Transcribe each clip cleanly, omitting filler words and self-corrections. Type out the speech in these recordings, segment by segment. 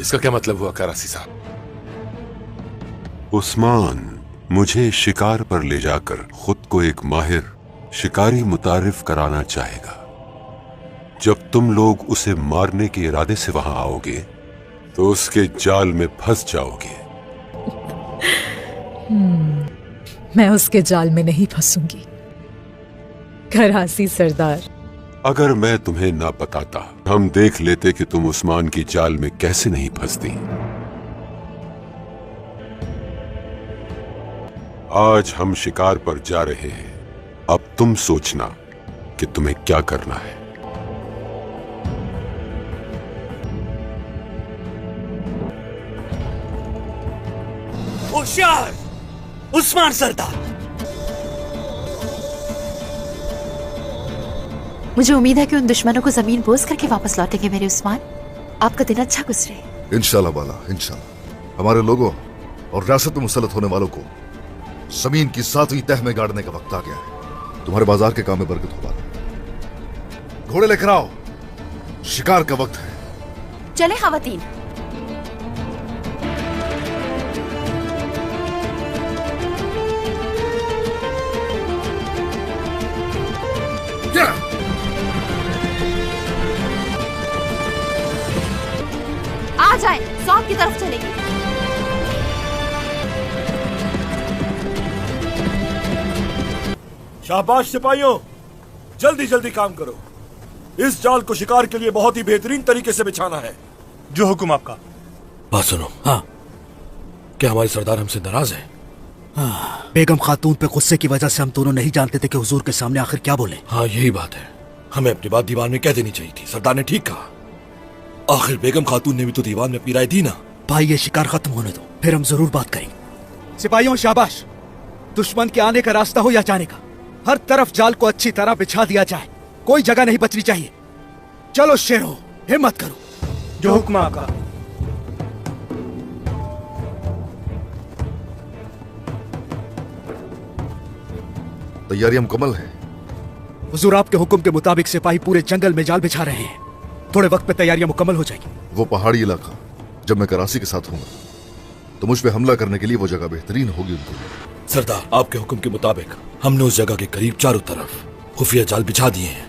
इसका क्या मतलब हुआ करासी साहब? उस्मान मुझे शिकार पर ले जाकर खुद को एक माहिर शिकारी मुतारिफ कराना चाहेगा। जब तुम लोग उसे मारने के इरादे से वहां आओगे तो उसके जाल में फंस जाओगे। मैं उसके जाल में नहीं फंसूंगी करासी सरदार। अगर मैं तुम्हें ना बताता, हम देख लेते कि तुम उस्मान की जाल में कैसे नहीं फंसती। आज हम शिकार पर जा रहे हैं, अब तुम सोचना कि तुम्हें क्या करना है। होशियार उस्मान सरदार। मुझे उम्मीद है कि उन दुश्मनों को जमीन बोझ करके वापस लौटेंगे मेरे उस्मान। आपका दिन अच्छा गुजरे। इंशाल्लाह बाला, इंशाल्लाह। हमारे लोगों और रियासत में मुसल्लत होने वालों को जमीन की 7वीं तह में गाड़ने का वक्त आ गया है। तुम्हारे बाजार के काम में बरकत हो बाला। घोड़े लेकर आओ, शिकार का वक्त है। चले खवातीन। आ जाए, सौंप की तरफ चलेंगे। शाबाश सिपाहियों, जल्दी जल्दी काम करो। इस जाल को शिकार के लिए बहुत ही बेहतरीन तरीके से बिछाना है। जो हुक्म आपका। बात सुनो। हाँ, क्या हमारे सरदार हमसे नाराज है? हाँ, बेगम खातून पे गुस्से की वजह से हम दोनों नहीं जानते थे कि हुजूर के सामने आखिर क्या बोले। हाँ, यही बात है। हमें अपनी बात दीवान में कह देनी चाहिए थी। सरदार ने ठीक कहा। आखिर बेगम खातून ने भी तो दीवान में अपनी राय दी ना। भाई, ये शिकार खत्म होने दो, फिर हम जरूर बात करेंगे। सिपाहियों शाबाश। दुश्मन के आने का रास्ता हो या जाने का, हर तरफ जाल को अच्छी तरह बिछा दिया जाए। कोई जगह नहीं बचनी चाहिए। चलो शेरों, हिम्मत करो। जो हुक्म आपका। तैयारियां मुकम्मल है। हुजूर, आपके हुक्म के मुताबिक सिपाही पूरे जंगल में जाल बिछा रहे हैं। थोड़े वक्त में तैयारियां मुकम्मल हो जाएगी। वो पहाड़ी इलाका जब मैं कराची के साथ हूँ तो मुझ पे हमला करने के लिए वो जगह बेहतरीन होगी उनको। सरदार, आपके हुक्म के मुताबिक हमने उस जगह के करीब चारों तरफ खुफिया जाल बिछा दिए हैं।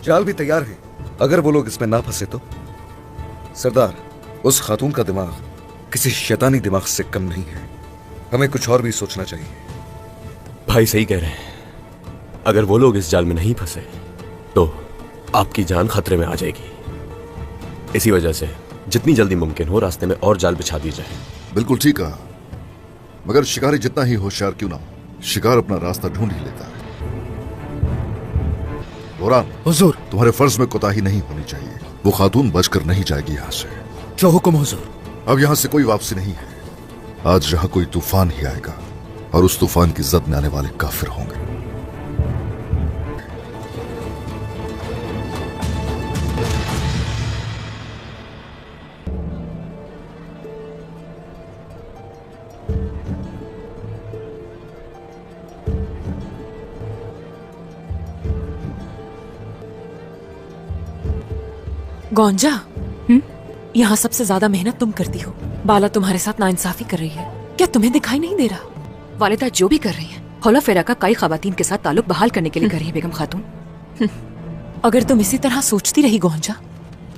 जाल भी तैयार है, अगर वो लोग इसमें ना फंसे तो। सरदार, उस खातून का दिमाग किसी शैतानी दिमाग से कम नहीं है। हमें कुछ और भी सोचना चाहिए। भाई सही कह रहे हैं। अगर वो लोग इस जाल में नहीं फंसे तो आपकी जान खतरे में आ जाएगी। इसी वजह से जितनी जल्दी मुमकिन हो रास्ते में और जाल बिछा दी जाए। बिल्कुल ठीक कहा, मगर शिकारी जितना ही होशियार क्यों ना हो, शिकार अपना रास्ता ढूंढ ही लेता है। बोरान, हुजूर, तुम्हारे फर्ज में कोताही नहीं होनी चाहिए। वो खातून बचकर नहीं जाएगी यहाँ से। जो हुक्म हुजूर। अब यहाँ से कोई वापसी नहीं है। आज यहाँ कोई तूफान ही आएगा और उस तूफान की जद में आने वाले काफिर होंगे। गौंजा, यहाँ सबसे ज्यादा मेहनत तुम करती हो। बाला तुम्हारे साथ नाइंसाफी कर रही है, क्या तुम्हें दिखाई नहीं दे रहा? वालिदा जो भी कर रही है, हौला फेरा का कई खवातीन के साथ ताल्लुक बहाल करने के लिए कर रही है बेगम खातून। अगर तुम इसी तरह सोचती रही गौंजा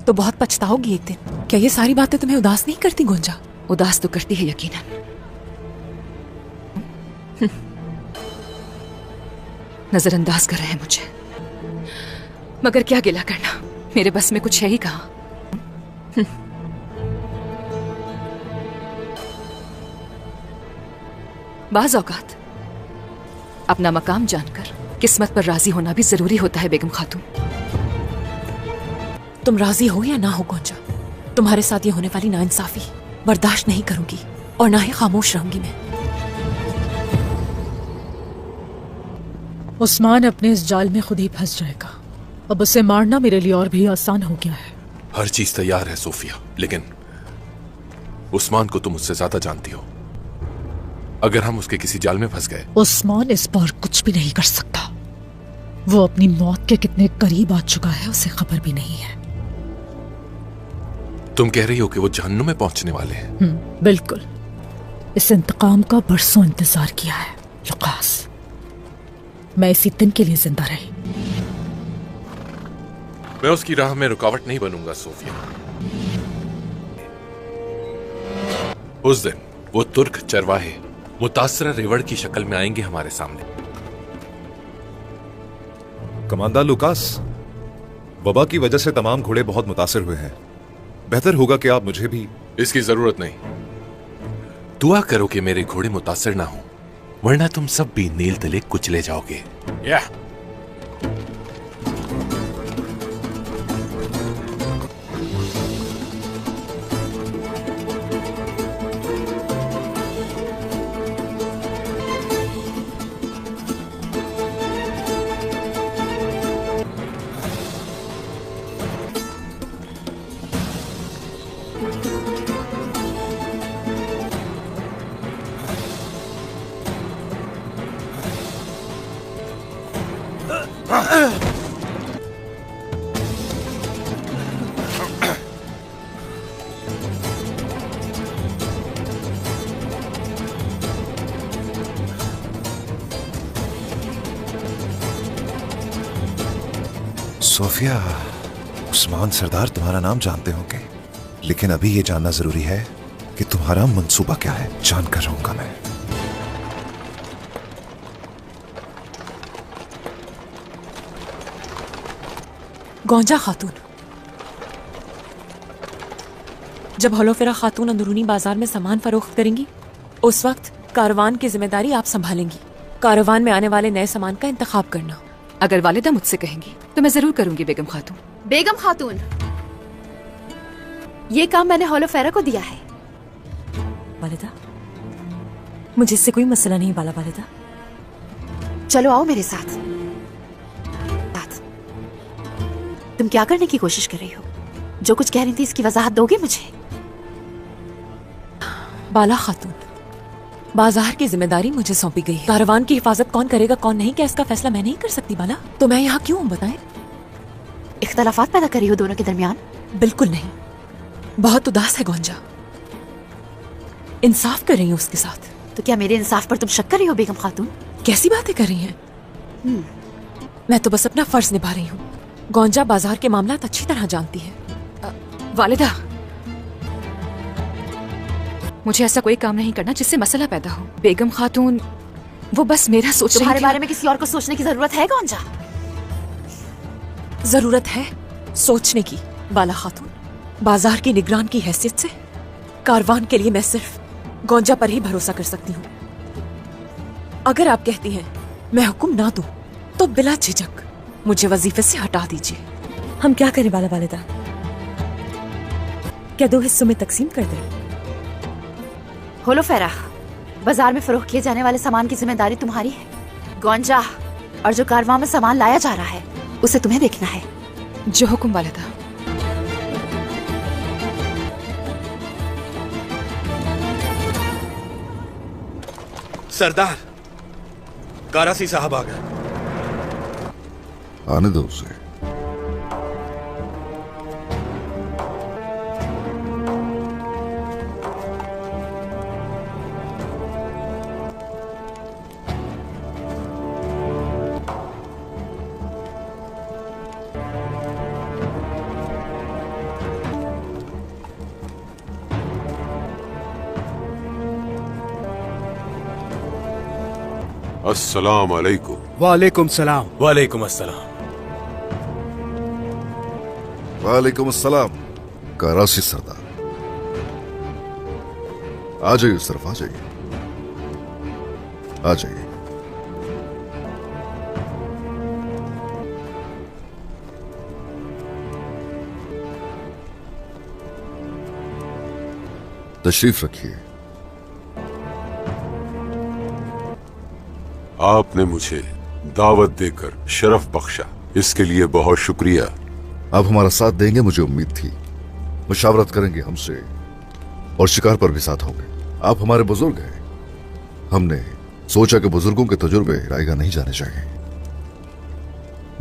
तो बहुत पछताओगी एक दिन। क्या ये सारी बातें तुम्हें उदास नहीं करती गौंजा? उदास तो करती है यकीनन। नजरअंदाज कर रहे हैं मुझे, मगर क्या गिला करना, मेरे बस में कुछ है ही कहाँ। बाज़ औकात अपना मकाम जानकर किस्मत पर राजी होना भी जरूरी होता है बेगम खातून। तुम राजी हो या ना हो गौंजा, तुम्हारे साथ ये होने वाली नाइंसाफी बर्दाश्त नहीं करूंगी और ना ही खामोश रहूंगी मैं। उस्मान अपने इस जाल में खुद ही फंस जाएगा। अब उसे मारना मेरे लिए और भी आसान हो गया है। हर चीज तैयार है सोफिया, लेकिन उस्मान को तुम मुझसे ज्यादा जानती हो। अगर हम उसके किसी जाल में फंस गए, उस्मान इस बार कुछ भी नहीं कर सकता। वो अपनी मौत के कितने करीब आ चुका है उसे खबर भी नहीं है। तुम कह रही हो कि वो जहन्नुम में पहुंचने वाले हैं? बिल्कुल। इस इंतकाम का बरसों इंतजार किया है लुकास। मैं इसी दिन के लिए जिंदा रही। मैं उसकी राह में रुकावट नहीं बनूंगा सोफिया। उस दिन वो तुर्क चरवाहे मुतासरा रेवड़ की शक्ल में आएंगे हमारे सामने। कमांडर लुकास, वबा की वजह से तमाम घोड़े बहुत मुतासिर हुए हैं। बेहतर होगा कि आप मुझे भी। इसकी जरूरत नहीं। दुआ करो कि मेरे घोड़े मुतासिर ना हो, वरना तुम सब भी नील तले कुचले जाओगे। या सोफिया, उस्मान सरदार तुम्हारा नाम जानते होंगे, लेकिन अभी यह जानना जरूरी है कि तुम्हारा मंसूबा क्या है। जानकर रहूंगा मैं। गौंजा खातून। जब होलोफेरा खातून अंदरूनी बाजार में सामान फरोख्त करेंगी, उस वक्त कारवान की जिम्मेदारी आप संभालेंगी। कारवान में आने वाले नए सामान का इंतखाब करना। अगर वालिदा मुझसे कहेंगी तो मैं जरूर करूंगी बेगम खातून। बेगम खातून, ये काम मैंने होलोफेरा को दिया है। वालिदा, मुझे इससे कोई मसला नहीं वाला वालिदा। चलो आओ मेरे साथ। तुम क्या करने की कोशिश कर रही हो? जो कुछ कह रही थी इसकी वजाहत दोगे मुझे? बाला खातून, बाजार की जिम्मेदारी मुझे सौंपी गई है। कारवान की हिफाजत कौन करेगा कौन नहीं, क्या इसका फैसला मैं नहीं कर सकती बाला? तो मैं यहाँ क्यों हूँ बताएं? इख्तलाफात पैदा कर रही हो दोनों के दरमियान? बिल्कुल नहीं। बहुत उदास है गौंजा, इंसाफ कर रही हूँ उसके साथ। तो क्या मेरे इंसाफ पर तुम शक कर रही हो बेगम खातून? कैसी बातें कर रही हैं? मैं तो बस अपना फर्ज निभा रही हूँ। गौंजा बाजार के मामलात अच्छी तरह जानती है। वालिदा, मुझे ऐसा कोई काम नहीं करना जिससे मसला पैदा हो। बेगम खातून वो बस मेरा सोच रही तुम्हारे थी। बारे में किसी और को सोचने की जरूरत है गौंजा? जरूरत है सोचने की बाला खातून। बाजार की निगरान की हैसियत से कारवान के लिए मैं सिर्फ गौंजा पर ही भरोसा कर सकती हूँ। अगर आप कहती हैं मैं हुक्म ना दूं तो बिला झिझक मुझे वजीफे से हटा दीजिए। हम क्या करें बाला वालिदा? क्या 2 हिस्सों में तकसीम कर दें? होलोफेरा, बाजार में फरोख्त किए जाने वाले सामान की जिम्मेदारी तुम्हारी है। गौंजा, और जो कारवां में सामान लाया जा रहा है उसे तुम्हें देखना है। जो हुक्म वालिदा। सरदार, कारासी साहब आ गए। आने दो उसे। अस्सलाम अलैकुम। वालेकुम सलाम। वालेकुम अस्सलाम। वालेकुम अस्सलाम। कराची सरदार, आ जाइए उस तरफ, आ जाइए, आ जाइए। तशरीफ रखिए। आपने मुझे दावत देकर शरफ बख्शा, इसके लिए बहुत शुक्रिया। आप हमारा साथ देंगे मुझे उम्मीद थी। मुशावरत करेंगे हमसे और शिकार पर भी साथ होंगे। आप हमारे बुजुर्ग हैं, हमने सोचा कि बुजुर्गों के तजुर्बे रायगा नहीं जाने चाहिए।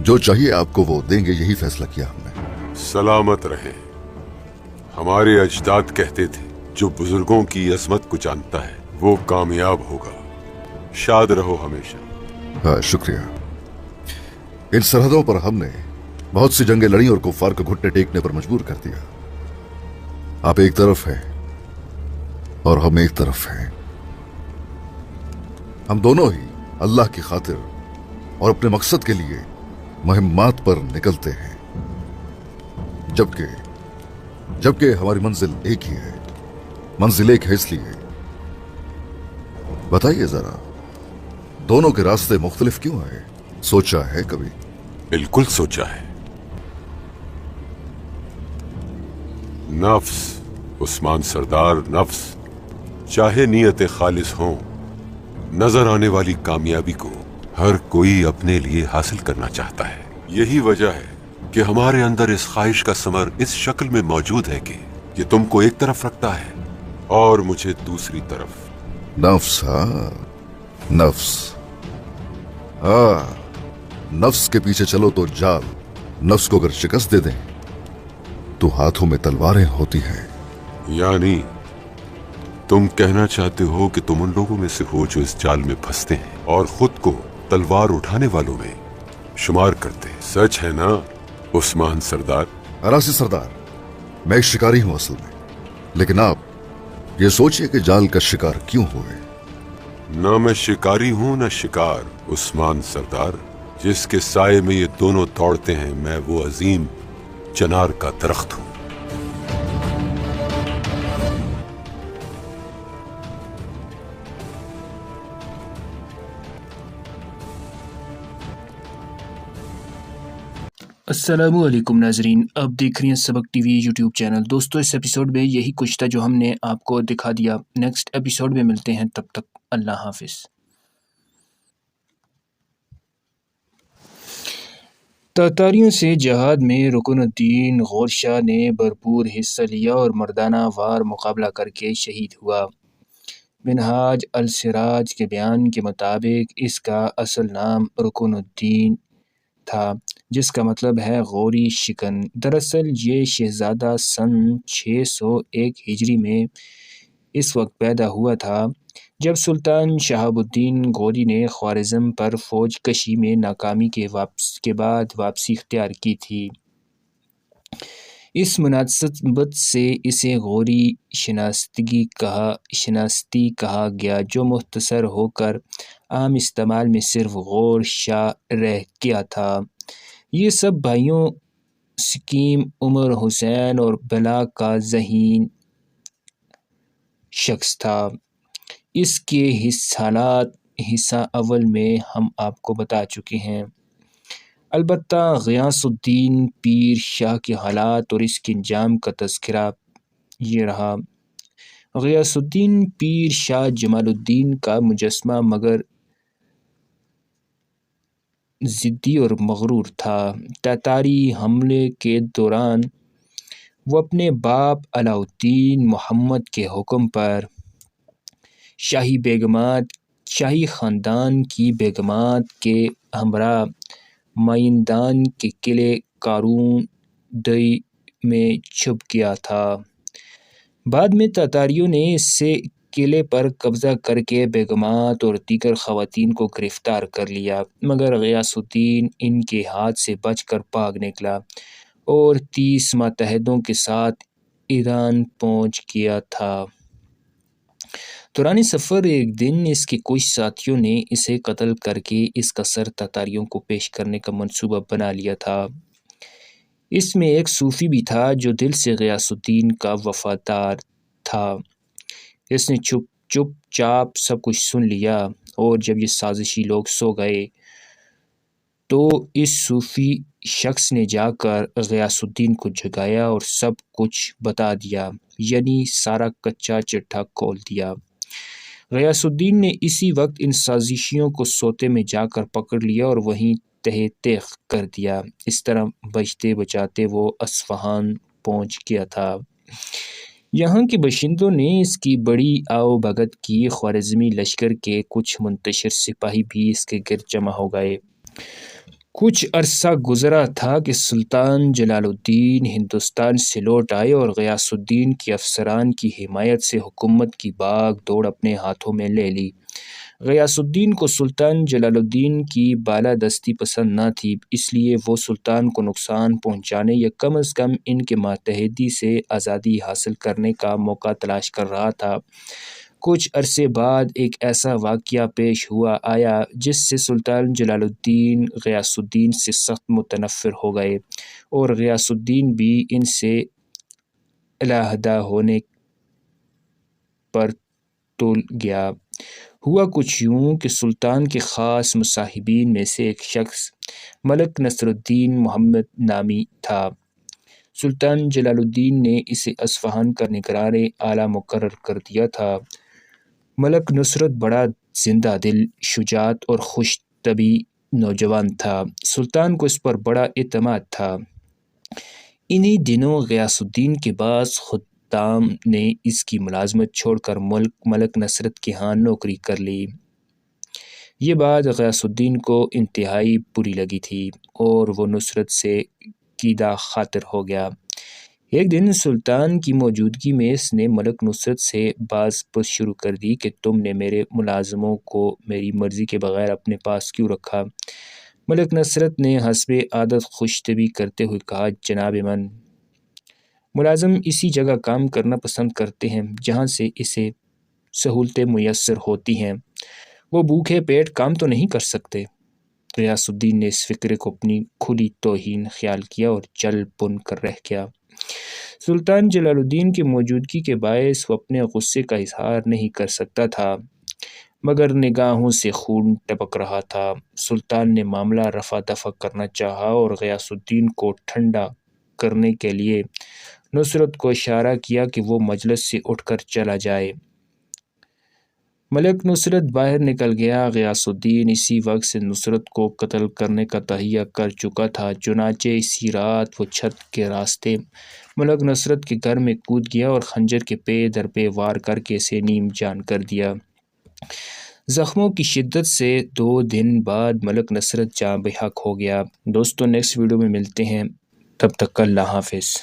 जो चाहिए आपको वो देंगे, यही फैसला किया हमने। सलामत रहे। हमारे अजदाद कहते थे, जो बुजुर्गों की अजमत को जानता है वो कामयाब होगा। शाद रहो हमेशा। हाँ, शुक्रिया। इन सरहदों पर हमने बहुत सी जंगें लड़ी और कुफ्फार को घुटने टेकने पर मजबूर कर दिया। आप एक तरफ हैं और हम एक तरफ हैं। हम दोनों ही अल्लाह की खातिर और अपने मकसद के लिए मुहिम्मात पर निकलते हैं, जबकि हमारी मंजिल एक ही है। मंजिल एक है इसलिए। बताइए जरा, दोनों के रास्ते मुख्तलिफ क्यों आए? सोचा है कभी? बिल्कुल सोचा है। नफ्स उस्मान सरदार, नफ्स चाहे नीयत खालिस हो, नजर आने वाली कामयाबी को हर कोई अपने लिए हासिल करना चाहता है। यही वजह है कि हमारे अंदर इस ख्वाहिश का समर इस शक्ल में मौजूद है कि ये तुमको एक तरफ रखता है और मुझे दूसरी तरफ। नफ्स, हाँ, नफ्स। हाँ, नफ्स के पीछे चलो तो जाल। नफ्स को अगर शिकस्त दे दें तो हाथों में तलवारें होती हैं। यानी तुम कहना चाहते हो कि तुम उन लोगों में से हो जो इस जाल में फंसते हैं और खुद को तलवार उठाने वालों में शुमार करते हैं। सच है ना उस्मान सरदार? अरासी सरदार, मैं एक शिकारी हूं असल में, लेकिन आप ये सोचिए कि जाल का शिकार क्यों हुए। ना मैं शिकारी हूं ना शिकार उस्मान सरदार। जिसके साए में ये दोनों दौड़ते हैं, मैं वो अजीम चनार का दरख्त हूं। अस्सलामुअलैकुम नाजरीन, आप देख रही हैं सबक टीवी यूट्यूब चैनल। दोस्तों, इस एपिसोड में यही कुछ था जो हमने आपको दिखा दिया। नेक्स्ट एपिसोड में मिलते हैं, तब तक अल्लाह हाफिज़। तातारियों से जहाद में रुकनुद्दीन गौरशाह ने भरपूर हिस्सा लिया और मर्दाना वार मुकाबला करके शहीद हुआ। मिनहाज अल-सिराज के बयान के मुताबिक इसका असल नाम रुकनुद्दीन था, जिसका मतलब है गौरी शिकन। दरअसल ये शहजादा सन 601 हिजरी में इस वक्त पैदा हुआ था जब सुल्तान शहाबुद्दीन गौरी ने ख्वारिज़म पर फौज कशी में नाकामी के बाद वापसी इख्तियार की थी। इस मुनासबत से इसे गौरी शनास्ती कहा गया, जो मुख्तसर होकर आम इस्तेमाल में सिर्फ गौर शाह रह गया था। ये सब भाइयों सिकीम, उमर, हुसैन और बला का ज़हीन शख्स था। इसके हिस्सा अव्वल में हम आपको बता चुके हैं। अलबत्ता ग़ियासुद्दीन पीर शाह के हालात और इसके अंजाम का तज़किरा ये रहा। ग़ियासुद्दीन पीर शाह जमालुद्दीन का मुजस्मा मगर ज़िद्दी और मगरूर था। तातारी हमले के दौरान वो अपने बाप अलाउद्दीन मोहम्मद के हुक्म पर शाही ख़ानदान की बेगमात के हमरा माइंदान के किले कारून दई में छुप गया था। बाद में तातारियों ने इससे किले पर कब्जा करके बेगमात और दीगर ख़वातीन को गिरफ्तार कर लिया, मगर ग़ियासुद्दीन इनके हाथ से बचकर भाग निकला और 30 मातहतों के साथ ईरान पहुंच गया था। दौरान सफ़र एक दिन इसके कुछ साथियों ने इसे कत्ल करके इसका सर तातारियों को पेश करने का मंसूबा बना लिया था। इसमें एक सूफी भी था जो दिल से ग़ियासुद्दीन का वफादार था। इसने चुपचाप सब कुछ सुन लिया और जब ये साजिशी लोग सो गए तो इस सूफी शख्स ने जाकर ग़ियासुद्दीन को जगाया और सब कुछ बता दिया, यानी सारा कच्चा चिट्ठा खोल दिया। ग़ियासुद्दीन ने इसी वक्त इन साजिशियों को सोते में जाकर पकड़ लिया और वहीं तह कर दिया। इस तरह बचते बचाते वो अस्फ़हान पहुंच गया था। यहाँ के बाशिंदों ने इसकी बड़ी आओभगत की। ख्वारिज़मी लश्कर के कुछ मुंतशिर सिपाही भी इसके गिर्द जमा हो गए। कुछ अरसा गुजरा था कि सुल्तान जलालुद्दीन हिंदुस्तान से लौट आए और गयासुद्दीन की अफसरान की हिमायत से हुकूमत की बाग दौड़ अपने हाथों में ले ली। गयासुद्दीन को सुल्तान जलालुद्दीन की बालादस्ती पसंद न थी, इसलिए वो सुल्तान को नुकसान पहुंचाने या कम अज़ कम इनके मातहती से आज़ादी हासिल करने का मौका तलाश कर रहा था। कुछ अरसे बाद एक ऐसा वाक़या पेश हुआ आया जिससे सुल्तान जलालुद्दीन गयासुद्दीन से सख्त मुतनफ़िर हो गए और गयासुद्दीन भी इनसे अलहदा होने पर तुल गया। हुआ कुछ यूँ कि सुल्तान के ख़ास मुसाहिबीन में से एक शख्स मलिक नसरुद्दीन मोहम्मद नामी था। सुल्तान जलालुद्दीन ने इसे अस्फ़हान का निगरान आला मुकर्रर कर दिया था। मलिक नुसरत बड़ा जिंदा दिल, शुजात और खुश तबी नौजवान था। सुल्तान को इस पर बड़ा एतमाद था। इन्हीं दिनों गयासुद्दीन के पास खुद्दाम ने इसकी मुलाजमत छोड़कर मलिक नसरत के यहाँ नौकरी कर ली। ये बात गयासुद्दीन को इंतहाई बुरी लगी थी और वो नुसरत से कीदा खातिर हो गया। एक दिन सुल्तान की मौजूदगी में इसने मलिक नुसरत से बाज़पुछ शुरू कर दी कि तुमने मेरे मुलाजमों को मेरी मर्ज़ी के बग़ैर अपने पास क्यों रखा। मलिक नसरत ने हस्बे आदत खुशतबी करते हुए कहा, जनाब मन, मुलाजम इसी जगह काम करना पसंद करते हैं जहाँ से इसे सहूलतें मुयस्सर होती हैं। वो भूखे पेट काम तो नहीं कर सकते। गयासुद्दीन ने इस फ़िक्र को अपनी खुली तौहीन ख्याल किया और जल पुन कर रह गया। सुल्तान जलालुद्दीन की मौजूदगी के बायस वो अपने गुस्से का इजहार नहीं कर सकता था, मगर निगाहों से खून टपक रहा था। सुल्तान ने मामला रफा दफा करना चाहा और गयासुद्दीन को ठंडा करने के लिए नुसरत को इशारा किया कि वो मजलिस से उठकर चला जाए। मलिक नुसरत बाहर निकल गया। गयासुद्दीन इसी वक्त से नुसरत को कत्ल करने का तहिया कर चुका था। चुनाचे इसी रात वो छत के रास्ते मलिक नुसरत के घर में कूद गया और खंजर के पे दर पे वार करके इसे नीम जान कर दिया। ज़ख्मों की शिद्दत से 2 दिन बाद मलिक नसरत जाँ बेहक हो गया। दोस्तों, नेक्स्ट वीडियो में मिलते हैं, तब तक अल्लाह हाफ़िज़।